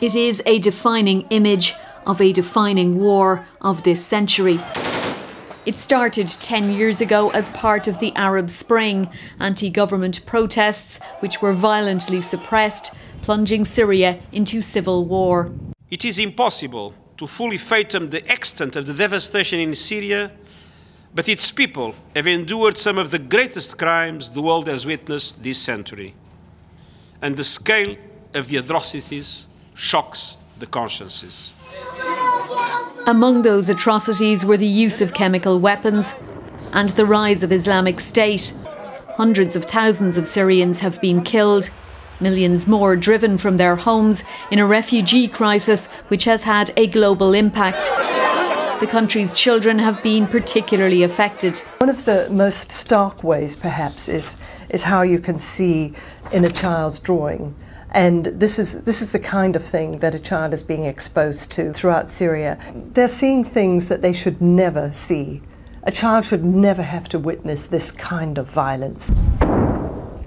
It is a defining image of a defining war of this century. It started 10 years ago as part of the Arab Spring, anti-government protests which were violently suppressed, plunging Syria into civil war. It is impossible to fully fathom the extent of the devastation in Syria, but its people have endured some of the greatest crimes the world has witnessed this century. And the scale of the atrocities shocks the consciences. Among those atrocities were the use of chemical weapons and the rise of Islamic State. Hundreds of thousands of Syrians have been killed, millions more driven from their homes in a refugee crisis which has had a global impact. The country's children have been particularly affected. One of the most stark ways, perhaps, is how you can see in a child's drawing. And this is the kind of thing that a child is being exposed to throughout Syria. They're seeing things that they should never see. A child should never have to witness this kind of violence.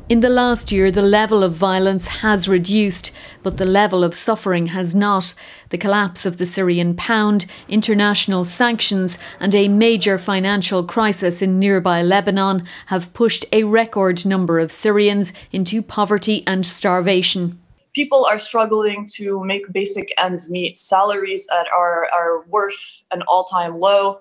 In the last year, the level of violence has reduced, but the level of suffering has not. The collapse of the Syrian pound, international sanctions and a major financial crisis in nearby Lebanon have pushed a record number of Syrians into poverty and starvation. People are struggling to make basic ends meet. Salaries are worth an all-time low.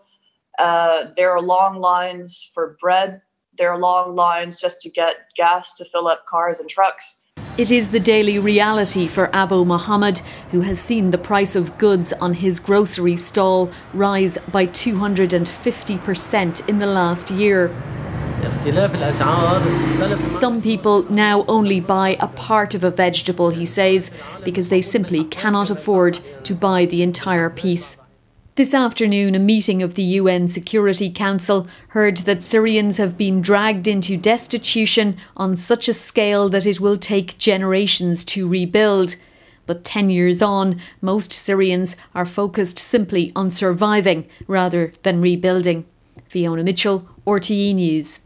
There are long lines for bread. There are long lines just to get gas to fill up cars and trucks. It is the daily reality for Abu Mohammed, who has seen the price of goods on his grocery stall rise by 250% in the last year. Some people now only buy a part of a vegetable, he says, because they simply cannot afford to buy the entire piece. This afternoon, a meeting of the UN Security Council heard that Syrians have been dragged into destitution on such a scale that it will take generations to rebuild. But 10 years on, most Syrians are focused simply on surviving rather than rebuilding. Fiona Mitchell, RTE News.